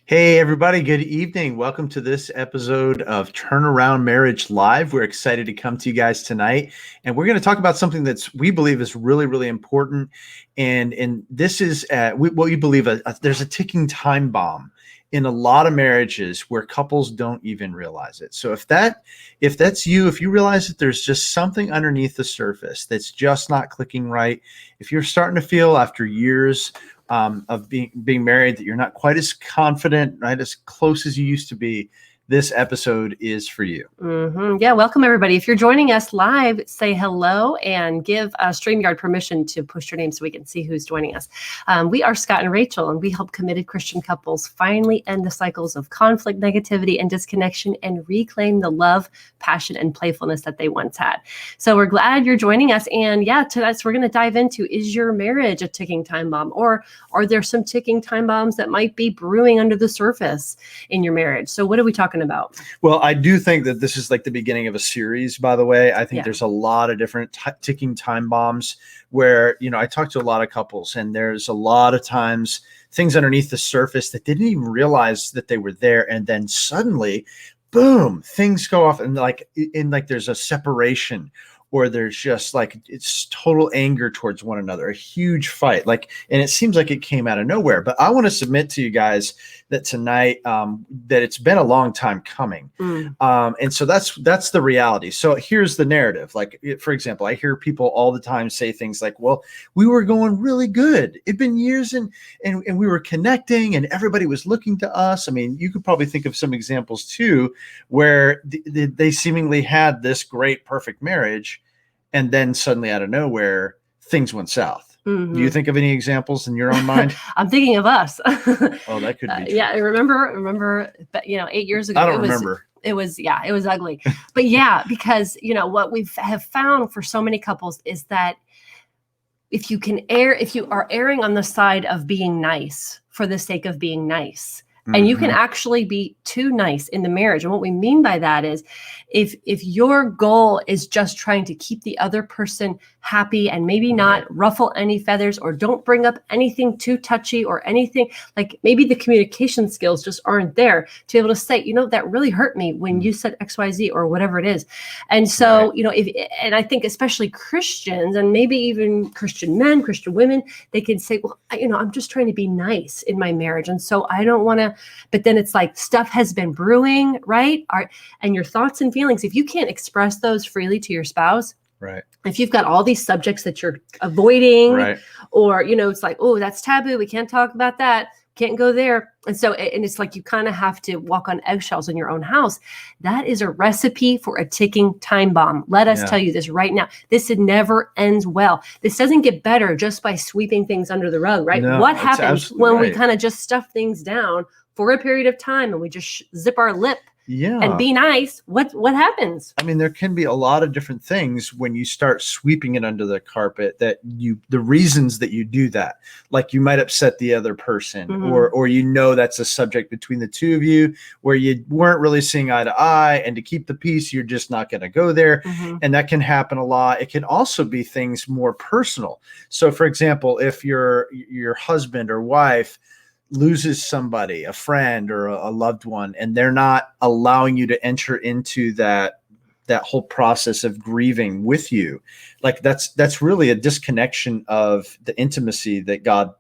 Hey, everybody, good evening. Welcome to this episode of Turnaround Marriage Live. We're excited to come to you guys tonight, and we're going to talk about something that's we believe is really, really important. And this is what we believe there's a ticking time bomb in a lot of marriages where couples don't even realize it. So if that's you, if you realize that there's just something underneath the surface that's just not clicking right, if you're starting to feel after years of being married that you're not quite as confident, right, as close as you used to be, this episode is for you. Yeah, welcome everybody. If you're joining us live, say hello and give StreamYard permission to push your name so we can see who's joining us. We are Scott and Rachel, and we help committed Christian couples finally end the cycles of conflict, negativity, and disconnection and reclaim the love, passion, and playfulness that they once had. So we're glad you're joining us. And yeah, tonight we're going to dive into, is your marriage a ticking time bomb? Or are there some ticking time bombs that might be brewing under the surface in your marriage? So what are we talking about? Well, I do think that this is like the beginning of a series, by the way. I think there's a lot of different ticking time bombs where, I talk to a lot of couples, and there's a lot of times things underneath the surface that didn't even realize that they were there. And then suddenly, boom, things go off, and like there's a separation, or there's just like it's total anger towards one another, a huge fight, and it seems like it came out of nowhere. But I want to submit to you guys that tonight that it's been a long time coming. And so that's the reality. So here's the narrative. Like, for example, I hear people all the time say things like, well, we were going really good. It'd been years and we were connecting and everybody was looking to us. I mean, you could probably think of some examples too, where they seemingly had this great, perfect marriage, and then suddenly out of nowhere, things went south. Do you think of any examples in your own mind? I'm thinking of us. Oh, that could be true. Yeah, I remember, 8 years ago. I don't remember. It was ugly. But yeah, because, what we have found for so many couples is that if you are erring on the side of being nice for the sake of being nice, and you can actually be too nice in the marriage. And what we mean by that is if your goal is just trying to keep the other person happy and maybe not ruffle any feathers, or don't bring up anything too touchy or anything, like maybe the communication skills just aren't there to be able to say, that really hurt me when you said XYZ or whatever it is. And so, and I think especially Christians, and maybe even Christian men, Christian women, they can say, well, I'm just trying to be nice in my marriage. And so I don't want to. But then it's like stuff has been brewing, right? And your thoughts and feelings, if you can't express those freely to your spouse, right? If you've got all these subjects that you're avoiding, right, or, it's like, oh, that's taboo. We can't talk about that. Can't go there. And so, and it's like you kind of have to walk on eggshells in your own house. That is a recipe for a ticking time bomb. Let us tell you this right now. This never ends well. This doesn't get better just by sweeping things under the rug, right? No, what happens when we kind of just stuff things down for a period of time and we just zip our lip and be nice? What happens? I mean, there can be a lot of different things when you start sweeping it under the carpet, the reasons that you do that, like you might upset the other person, or that's a subject between the two of you where you weren't really seeing eye to eye, and to keep the peace, you're just not going to go there. And that can happen a lot. It can also be things more personal. So for example, if your husband or wife loses somebody, a friend or a loved one, and they're not allowing you to enter into that whole process of grieving with you, like that's really a disconnection of the intimacy that God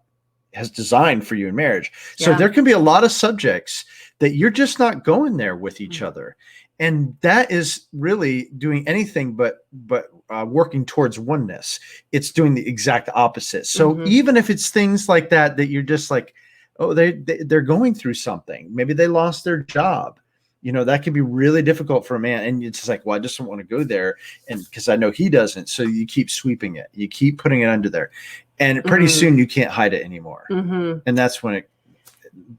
has designed for you in marriage. So there can be a lot of subjects that you're just not going there with each other. And that is really doing anything but working towards oneness. It's doing the exact opposite. So even if it's things like that you're just like, oh, they're going through something. Maybe they lost their job. That can be really difficult for a man. And it's just like, well, I just don't want to go there. And because I know he doesn't. So you keep sweeping it. You keep putting it under there. And pretty soon you can't hide it anymore. And that's when it,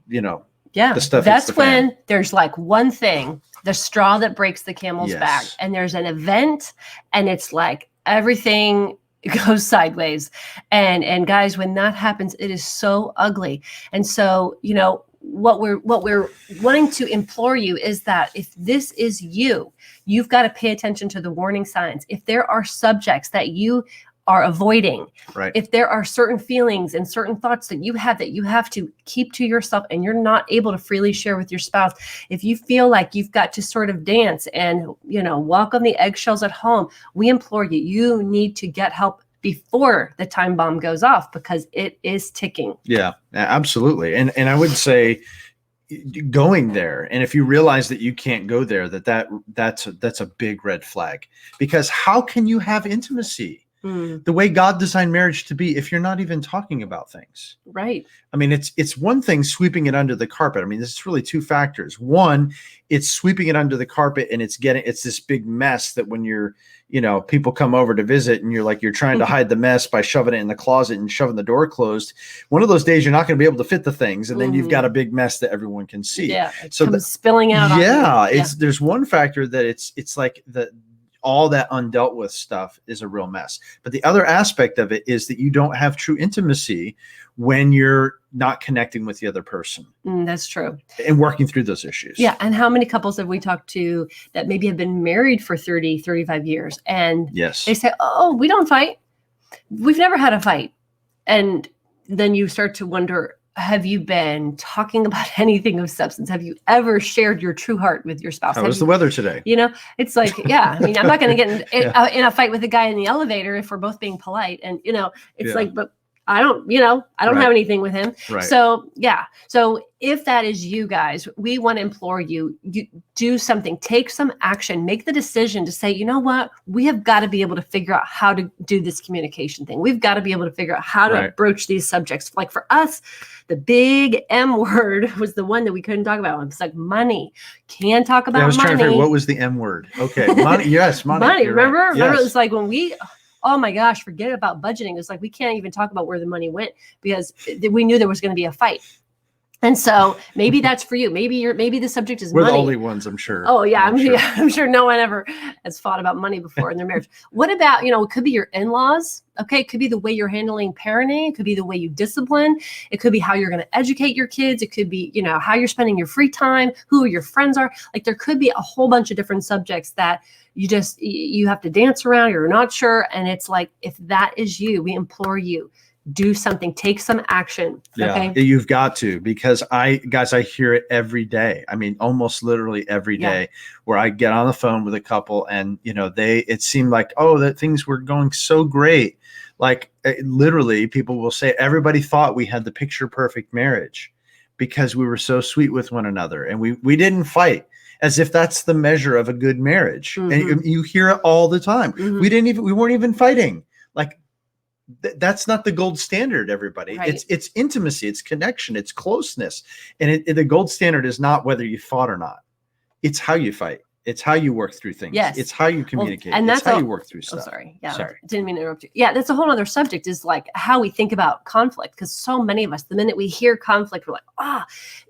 the stuff. That's when there's like one thing, the straw that breaks the camel's back. And there's an event, and it's like everything goes sideways. And guys, when that happens, it is so ugly. And so, what we're wanting to implore you is that if this is you've got to pay attention to the warning signs. If there are subjects that you are avoiding, Right. if there are certain feelings and certain thoughts that you have to keep to yourself and you're not able to freely share with your spouse, if you feel like you've got to sort of dance and, walk on the eggshells at home, we implore you, you need to get help before the time bomb goes off, because it is ticking. Yeah, absolutely. And I would say going there, and if you realize that you can't go there, that's a big red flag, because how can you have intimacy the way God designed marriage to be if you're not even talking about things? Right. I mean, it's one thing sweeping it under the carpet. I mean, there's really two factors. One, it's sweeping it under the carpet and it's this big mess that when you're, people come over to visit and you're trying to hide the mess by shoving it in the closet and shoving the door closed. One of those days you're not going to be able to fit the things, and then you've got a big mess that everyone can see. Yeah. So comes spilling out. There's one factor that it's like all that undealt with stuff is a real mess. But the other aspect of it is that you don't have true intimacy when you're not connecting with the other person. That's true. And working through those issues. Yeah. And how many couples have we talked to that maybe have been married for 30, 35 years, and yes, they say, oh, we don't fight. We've never had a fight. And then you start to wonder, have you been talking about anything of substance? Have you ever shared your true heart with your spouse? How was the weather today? It's like, yeah, I mean, I'm not going to get in a fight with a guy in the elevator if we're both being polite. And, it's like, but I don't have anything with him. Right. So, yeah. So if that is you guys, we want to implore you do something, take some action, make the decision to say, you know what, we have got to be able to figure out how to do this communication thing. We've got to be able to figure out how to broach these subjects. Like for us, the big M word was the one that we couldn't talk about. It's like money. Can't talk about money. I was trying to figure what was the M word. Okay. Money. Yes. Money. Money. Remember? Right. Remember, Yes. it was like when oh my gosh, forget about budgeting. It's like, we can't even talk about where the money went because we knew there was going to be a fight. And so maybe that's for you. Maybe the subject is We're money. the only ones, I'm sure. Oh yeah, I'm sure no one ever has fought about money before in their marriage. What about, it could be your in-laws. Okay. It could be the way you're handling parenting. It could be the way you discipline. It could be how you're going to educate your kids. It could be, how you're spending your free time, who your friends are. Like there could be a whole bunch of different subjects that you have to dance around. You're not sure. And it's like, if that is you, we implore you, do something, take some action. Yeah, okay? You've got to, because I hear it every day. I mean, almost literally every day where I get on the phone with a couple and, it seemed like, that things were going so great. Like literally people will say, everybody thought we had the picture perfect marriage because we were so sweet with one another and we didn't fight, as if that's the measure of a good marriage. Mm-hmm. And you hear it all the time. Mm-hmm. We weren't even fighting. Like, that's not the gold standard, everybody. Right. It's intimacy, it's connection, it's closeness. And the gold standard is not whether you fought or not. It's how you fight. It's how you work through things. Yes. It's how you communicate. And that's how you work through stuff. Oh, sorry. Yeah. Sorry. Didn't mean to interrupt you. Yeah. That's a whole other subject, is like how we think about conflict. Because so many of us, the minute we hear conflict, we're like,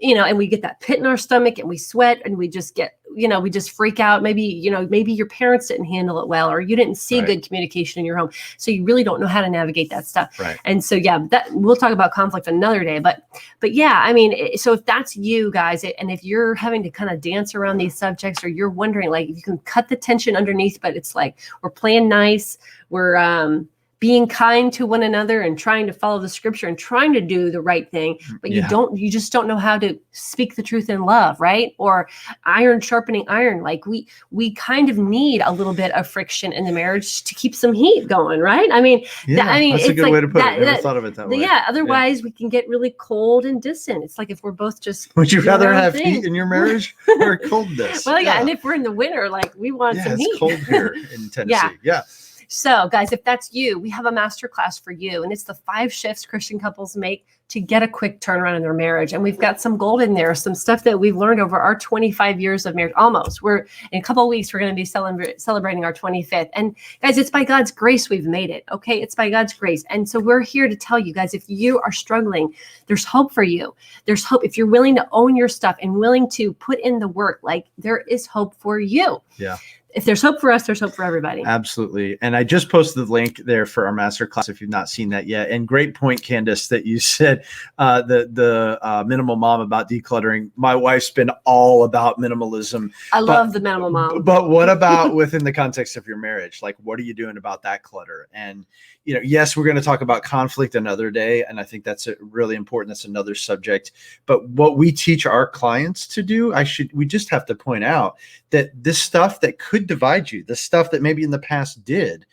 and we get that pit in our stomach and we sweat and we just get, we just freak out. Maybe your parents didn't handle it well, or you didn't see good communication in your home. So you really don't know how to navigate that stuff. Right. And so, that we'll talk about conflict another day, but yeah, I mean, so if that's you guys, and if you're having to kind of dance around these subjects, or you're wondering, like, if you can cut the tension underneath, but it's like, we're playing nice. We're, being kind to one another and trying to follow the scripture and trying to do the right thing, but you just don't know how to speak the truth in love, right? Or iron sharpening iron. Like we kind of need a little bit of friction in the marriage to keep some heat going, right? I mean, that's a good way to put it. I never thought of it that way. Yeah. Otherwise, we can get really cold and distant. It's like if we're both just. Would you rather have heat in your marriage or coldness? Well, yeah. And if we're in the winter, like we want some heat. It's cold here in Tennessee. Yeah. So guys, if that's you, we have a masterclass for you, and it's the 5 shifts Christian couples make to get a quick turnaround in their marriage. And we've got some gold in there, some stuff that we've learned over our 25 years of marriage. Almost. We're in a couple of weeks, we're going to be celebrating our 25th. And guys, it's by God's grace we've made it. Okay. It's by God's grace. And so we're here to tell you guys, if you are struggling, there's hope for you. There's hope. If you're willing to own your stuff and willing to put in the work, like there is hope for you. Yeah. if there's hope for us, there's hope for everybody. Absolutely. And I just posted the link there for our masterclass if you've not seen that yet. And great point, Candace, that you said the minimal mom about decluttering. My wife's been all about minimalism. I love the minimal mom. But what about within the context of your marriage? Like, what are you doing about that clutter? And, yes, we're going to talk about conflict another day. And I think that's really important. That's another subject. But what we teach our clients to do, we just have to point out that this stuff that could divide you, the stuff that maybe in the past did,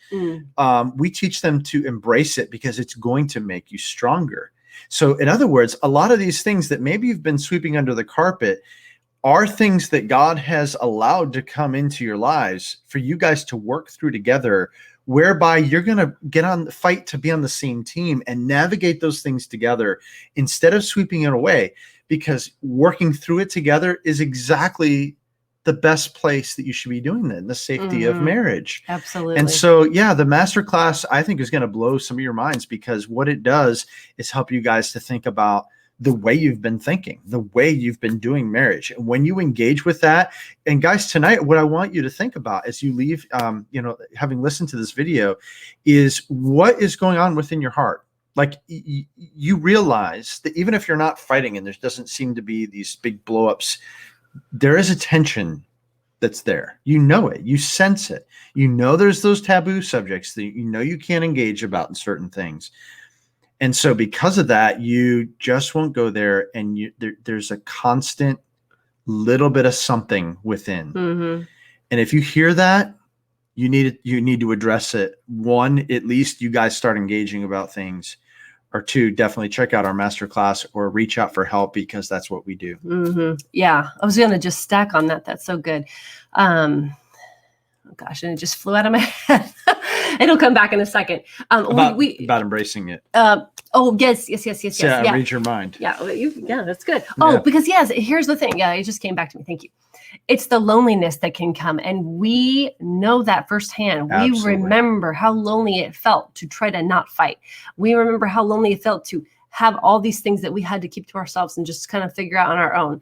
we teach them to embrace it because it's going to make you stronger. So in other words, a lot of these things that maybe you've been sweeping under the carpet are things that God has allowed to come into your lives for you guys to work through together, whereby you're going to fight to be on the same team and navigate those things together instead of sweeping it away, because working through it together is exactly the best place that you should be doing that in the safety of marriage. Absolutely. And so, yeah, the masterclass I think is going to blow some of your minds, because what it does is help you guys to think about the way you've been thinking, the way you've been doing marriage. And when you engage with that, and guys, tonight, what I want you to think about as you leave, having listened to this video, is what is going on within your heart. Like you realize that even if you're not fighting and there doesn't seem to be these big blowups, there is a tension that's there. You know it. You sense it. You know there's those taboo subjects that you can't engage about in certain things. And so because of that, you just won't go there, and there's a constant little bit of something within. And if you hear that, you need to address it. One, at least you guys start engaging about things. Or two, definitely check out our masterclass or reach out for help, because that's what we do. Yeah, I was going to just stack on that. That's so good. Oh gosh, and it just flew out of my head. It'll come back in a second. About embracing it. Yes. Yeah, read your mind. Yeah, that's good. Because here's the thing. Yeah, it just came back to me. Thank you. It's the loneliness that can come, and we know that firsthand. Absolutely. We remember how lonely it felt to try to not fight. We remember how lonely it felt to have all these things that we had to keep to ourselves and just kind of figure out on our own.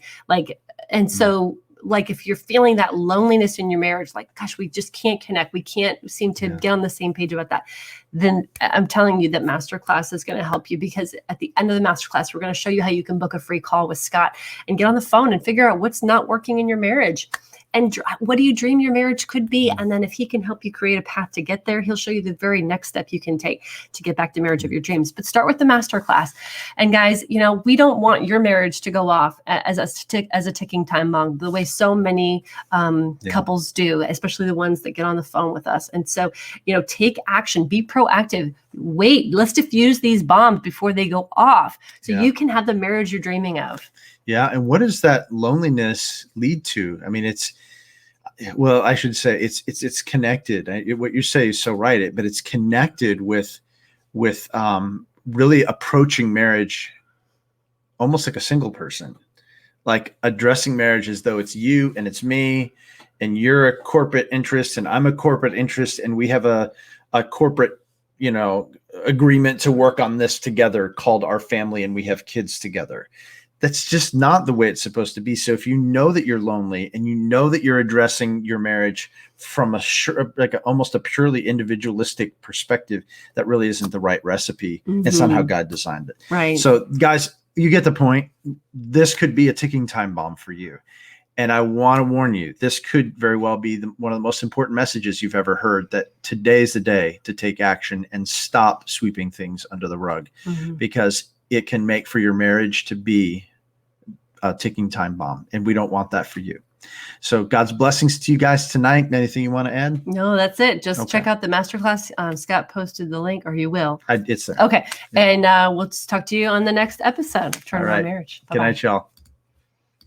So if you're feeling that loneliness in your marriage, like, gosh, we just can't connect, we can't seem to get on the same page about that, then I'm telling you that masterclass is going to help you, because at the end of the masterclass, we're going to show you how you can book a free call with Scott and get on the phone and figure out what's not working in your marriage. And what do you dream your marriage could be? And then if he can help you create a path to get there, he'll show you the very next step you can take to get back to marriage of your dreams. But start with the masterclass. And guys, we don't want your marriage to go off as a ticking time bomb, the way so many couples do, especially the ones that get on the phone with us. And so, take action, be proactive. Wait, let's diffuse these bombs before they go off, so you can have the marriage you're dreaming of. Yeah. And what does that loneliness lead to? I mean, I should say it's connected. What you say is so right, but it's connected with really approaching marriage almost like a single person, like addressing marriage as though it's you and it's me, and you're a corporate interest and I'm a corporate interest, and we have a corporate, agreement to work on this together called our family, and we have kids together. That's just not the way it's supposed to be. So if you know that you're lonely and you know that you're addressing your marriage from almost a purely individualistic perspective, that really isn't the right recipe. It's not how God designed it. Right. So guys, you get the point. This could be a ticking time bomb for you. And I want to warn you, this could very well be one of the most important messages you've ever heard, that today's the day to take action and stop sweeping things under the rug, because it can make for your marriage to be a ticking time bomb. And we don't want that for you. So God's blessings to you guys tonight. Anything you want to add? No, that's it. Just check out the masterclass. Scott posted the link, or you will. It's there. Okay. Yeah. And we'll talk to you on the next episode of Turn Around Marriage. Bye-bye. Good night, y'all.